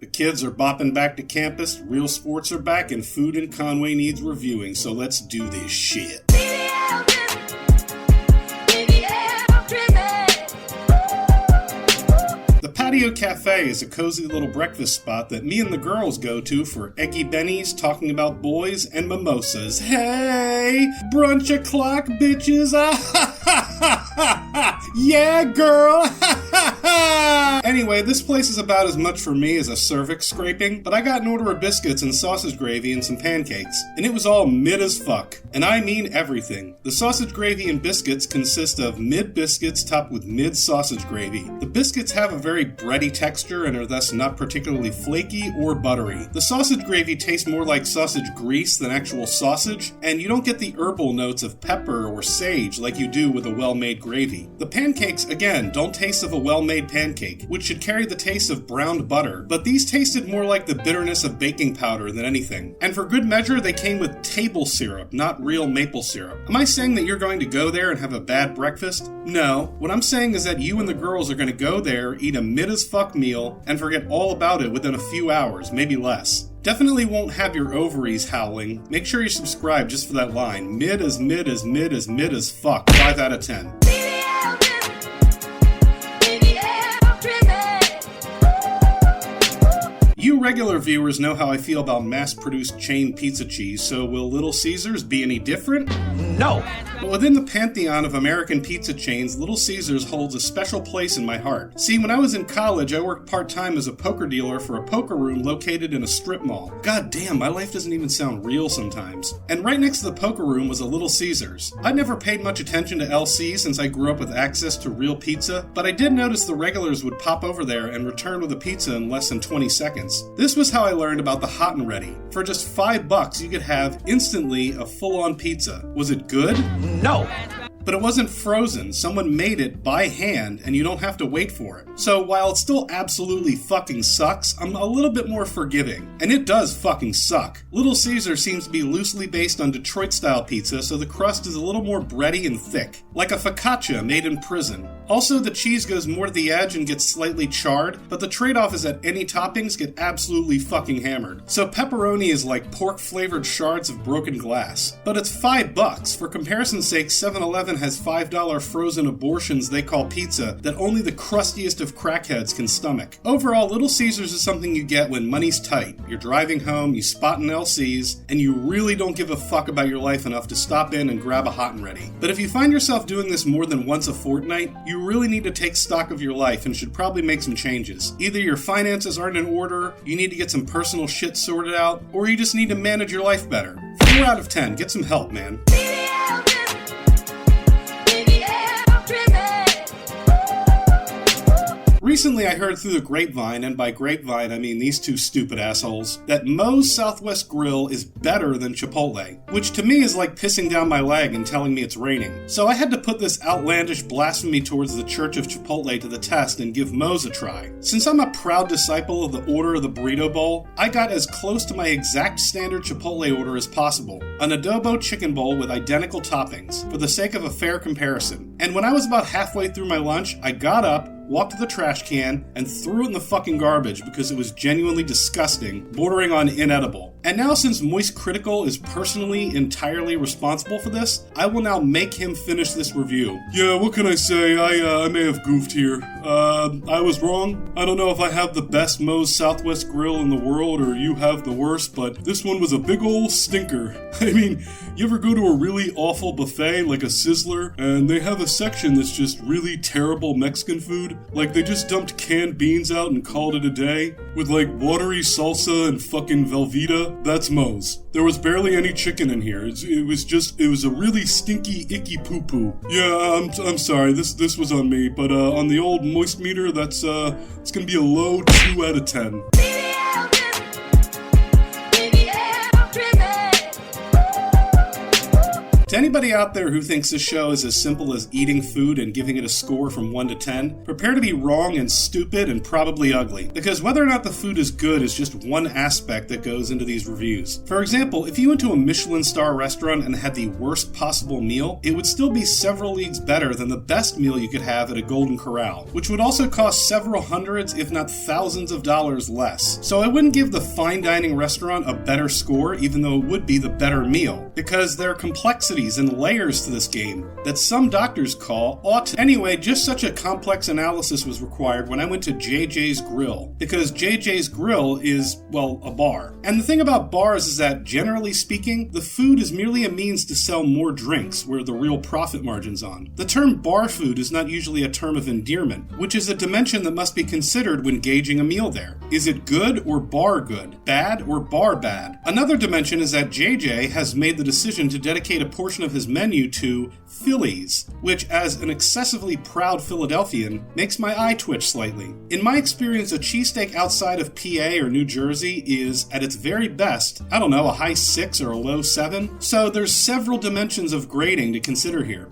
The kids are bopping back to campus, real sports are back, and food in Conway needs reviewing, so let's do this shit. The Patio Cafe is a cozy little breakfast spot that me and the girls go to for eggy bennies, talking about boys, and mimosas. Hey, brunch o'clock, bitches! Yeah, girl! Anyway, this place is about as much for me as a cervix scraping, but I got an order of biscuits and sausage gravy and some pancakes, and it was all mid as fuck. And I mean everything. The sausage gravy and biscuits consist of mid biscuits topped with mid sausage gravy. The biscuits have a very bready texture and are thus not particularly flaky or buttery. The sausage gravy tastes more like sausage grease than actual sausage, and you don't get the herbal notes of pepper or sage like you do with a well-made gravy. The pancakes, again, don't taste of a well-made pancake, which should carry the taste of browned butter, but these tasted more like the bitterness of baking powder than anything. And for good measure, they came with table syrup, not real maple syrup. Am I saying that you're going to go there and have a bad breakfast? No. What I'm saying is that you and the girls are going to go there, eat a mid-as-fuck meal, and forget all about it within a few hours, maybe less. Definitely won't have your ovaries howling. Make sure you subscribe just for that line. Mid as fuck. 5 out of 10. You regular viewers know how I feel about mass-produced chain pizza cheese, so will Little Caesars be any different? No! But within the pantheon of American pizza chains, Little Caesars holds a special place in my heart. See, when I was in college, I worked part-time as a poker dealer for a poker room located in a strip mall. God damn, my life doesn't even sound real sometimes. And right next to the poker room was a Little Caesars. I never paid much attention to LC since I grew up with access to real pizza, but I did notice the regulars would pop over there and return with a pizza in less than 20 seconds. This was how I learned about the Hot and Ready. For just $5, you could have instantly a full-on pizza. Was it good? No! But it wasn't frozen. Someone made it by hand, and you don't have to wait for it. So while it still absolutely fucking sucks, I'm a little bit more forgiving. And it does fucking suck. Little Caesar seems to be loosely based on Detroit-style pizza, so the crust is a little more bready and thick. Like a focaccia made in prison. Also, the cheese goes more to the edge and gets slightly charred, but the trade-off is that any toppings get absolutely fucking hammered. So pepperoni is like pork-flavored shards of broken glass. But it's $5. For comparison's sake, 7-Eleven has $5 frozen abortions they call pizza that only the crustiest of crackheads can stomach. Overall, Little Caesars is something you get when money's tight. You're driving home, you spot an LC's, and you really don't give a fuck about your life enough to stop in and grab a Hot and Ready. But if you find yourself doing this more than once a fortnight, you really need to take stock of your life and should probably make some changes. Either your finances aren't in order, you need to get some personal shit sorted out, or you just need to manage your life better. 4 out of 10. Get some help, man. Recently, I heard through the grapevine, and by grapevine I mean these two stupid assholes, that Moe Southwest Grill is better than Chipotle, which to me is like pissing down my leg and telling me it's raining. So I had to put this outlandish blasphemy towards the Church of Chipotle to the test and give Moe's a try. Since I'm a proud disciple of the Order of the Burrito Bowl, I got as close to my exact standard Chipotle order as possible, an adobo chicken bowl with identical toppings, for the sake of a fair comparison. And when I was about halfway through my lunch, I got up, walked to the trash can, and threw it in the fucking garbage because it was genuinely disgusting, bordering on inedible. And now since Moist Critical is personally entirely responsible for this, I will now make him finish this review. Yeah, what can I say? I may have goofed here. I was wrong. I don't know if I have the best Moe Southwest Grill in the world or you have the worst, but this one was a big ol' stinker. I mean, you ever go to a really awful buffet like a Sizzler, and they have a section that's just really terrible Mexican food? Like they just dumped canned beans out and called it a day? With like watery salsa and fucking Velveeta? That's Moe's. There was barely any chicken in here. It was a really stinky, icky poo-poo. Yeah, I'm sorry, this was on me, but on the old moist meter, that's it's gonna be a low 2 out of 10. To anybody out there who thinks this show is as simple as eating food and giving it a score from 1 to 10, prepare to be wrong and stupid and probably ugly, because whether or not the food is good is just one aspect that goes into these reviews. For example, if you went to a Michelin star restaurant and had the worst possible meal, it would still be several leagues better than the best meal you could have at a Golden Corral, which would also cost several hundreds, if not thousands of dollars less. So I wouldn't give the fine dining restaurant a better score, even though it would be the better meal, because there are complexities and layers to this game that some doctors call autism. Anyway, just such a complex analysis was required when I went to JJ's Grill, because JJ's Grill is, well, a bar. And the thing about bars is that, generally speaking, the food is merely a means to sell more drinks, where the real profit margin's on. The term bar food is not usually a term of endearment, which is a dimension that must be considered when gauging a meal there. Is it good or bar good? Bad or bar bad? Another dimension is that JJ has made the decision to dedicate a portion of his menu to Phillies, which, as an excessively proud Philadelphian, makes my eye twitch slightly. In my experience, a cheesesteak outside of PA or New Jersey is, at its very best, I don't know, a high 6 or a low 7, so there's several dimensions of grading to consider here.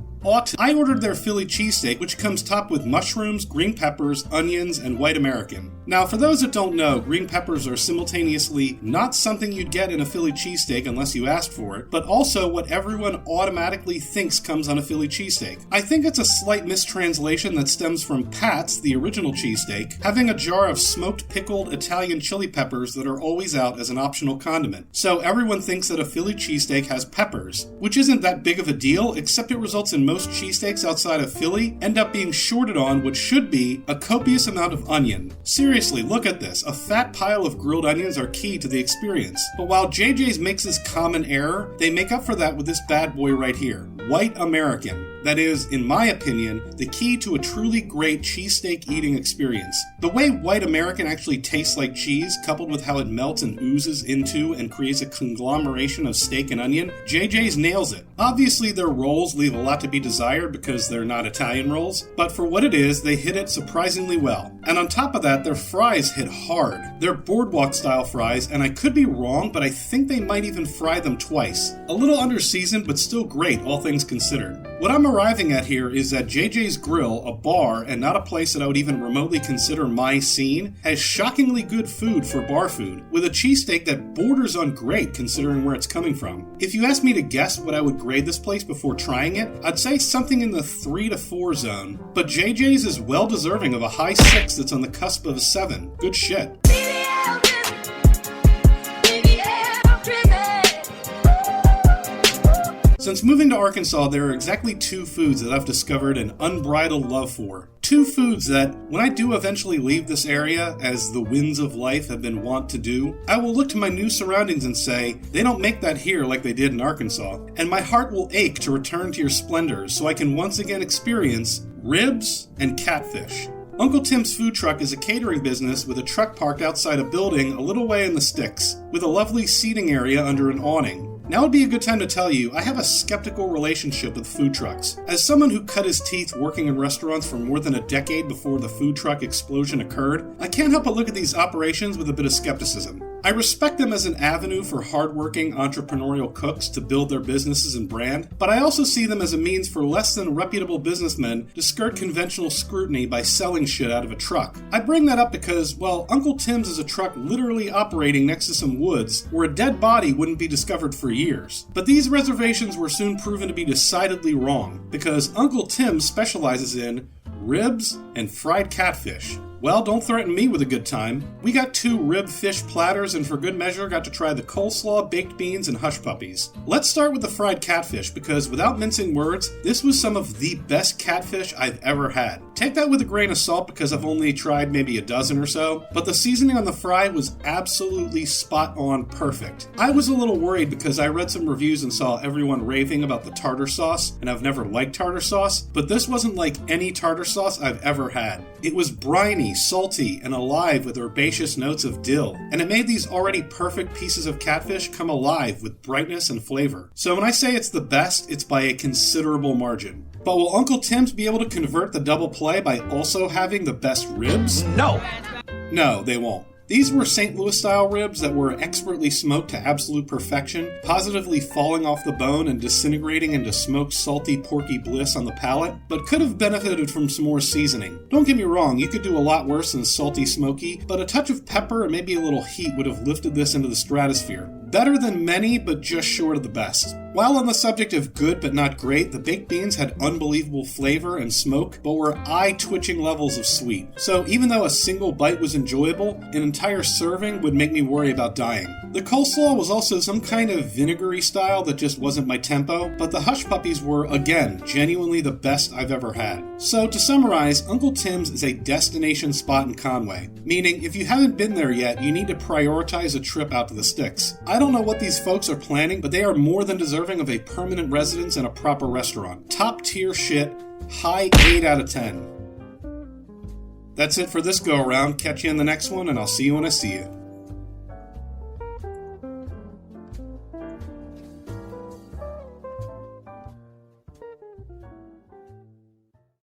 I ordered their Philly cheesesteak, which comes topped with mushrooms, green peppers, onions, and white American. Now, for those that don't know, green peppers are simultaneously not something you'd get in a Philly cheesesteak unless you asked for it, but also what everyone automatically thinks comes on a Philly cheesesteak. I think it's a slight mistranslation that stems from Pat's, the original cheesesteak, having a jar of smoked pickled Italian chili peppers that are always out as an optional condiment. So everyone thinks that a Philly cheesesteak has peppers, which isn't that big of a deal, except it results in most cheesesteaks outside of Philly end up being shorted on what should be a copious amount of onion. Seriously, look at this. A fat pile of grilled onions are key to the experience. But while JJ's makes this common error, they make up for that with this bad boy right here. White American. That is, in my opinion, the key to a truly great cheesesteak eating experience. The way white American actually tastes like cheese, coupled with how it melts and oozes into and creates a conglomeration of steak and onion, JJ's nails it. Obviously, their rolls leave a lot to be desired because they're not Italian rolls, but for what it is, they hit it surprisingly well. And on top of that, their fries hit hard. They're boardwalk-style fries, and I could be wrong, but I think they might even fry them twice. A little under-seasoned, but still great, all things considered. What I'm arriving at here is that JJ's Grill, a bar and not a place that I would even remotely consider my scene, has shockingly good food for bar food, with a cheesesteak that borders on great considering where it's coming from. If you asked me to guess what I would grade this place before trying it, I'd say something in the 3 to 4 zone, but JJ's is well deserving of a high 6 that's on the cusp of a 7. Good shit. Since moving to Arkansas, there are exactly 2 foods that I've discovered an unbridled love for. 2 foods that, when I do eventually leave this area, as the winds of life have been wont to do, I will look to my new surroundings and say, they don't make that here like they did in Arkansas, and my heart will ache to return to your splendors so I can once again experience ribs and catfish. Uncle Tim's food truck is a catering business with a truck parked outside a building a little way in the sticks, with a lovely seating area under an awning. Now would be a good time to tell you, I have a skeptical relationship with food trucks. As someone who cut his teeth working in restaurants for more than a decade before the food truck explosion occurred, I can't help but look at these operations with a bit of skepticism. I respect them as an avenue for hardworking entrepreneurial cooks to build their businesses and brand, but I also see them as a means for less than reputable businessmen to skirt conventional scrutiny by selling shit out of a truck. I bring that up because, well, Uncle Tim's is a truck literally operating next to some woods where a dead body wouldn't be discovered for years. But these reservations were soon proven to be decidedly wrong, because Uncle Tim specializes in ribs and fried catfish. Well, don't threaten me with a good time. We got 2 rib fish platters and for good measure got to try the coleslaw, baked beans, and hush puppies. Let's start with the fried catfish because without mincing words, this was some of the best catfish I've ever had. Take that with a grain of salt because I've only tried maybe a dozen or so, but the seasoning on the fry was absolutely spot on perfect. I was a little worried because I read some reviews and saw everyone raving about the tartar sauce, and I've never liked tartar sauce, but this wasn't like any tartar sauce I've ever had. It was briny, salty, and alive with herbaceous notes of dill, and it made these already perfect pieces of catfish come alive with brightness and flavor. So when I say it's the best, it's by a considerable margin. But will Uncle Tim's be able to convert the double play by also having the best ribs? No! No, they won't. These were St. Louis-style ribs that were expertly smoked to absolute perfection, positively falling off the bone and disintegrating into smoked salty porky bliss on the palate, but could have benefited from some more seasoning. Don't get me wrong, you could do a lot worse than salty smoky, but a touch of pepper and maybe a little heat would have lifted this into the stratosphere. Better than many, but just short of the best. While on the subject of good but not great, the baked beans had unbelievable flavor and smoke, but were eye-twitching levels of sweet. So even though a single bite was enjoyable, an entire serving would make me worry about dying. The coleslaw was also some kind of vinegary style that just wasn't my tempo, but the Hush Puppies were, again, genuinely the best I've ever had. So to summarize, Uncle Tim's is a destination spot in Conway, meaning if you haven't been there yet, you need to prioritize a trip out to the sticks. I don't know what these folks are planning, but they are more than deserving of a permanent residence and a proper restaurant. Top tier shit, high 8 out of 10. That's it for this go around. Catch you in the next one, and I'll see you when I see you.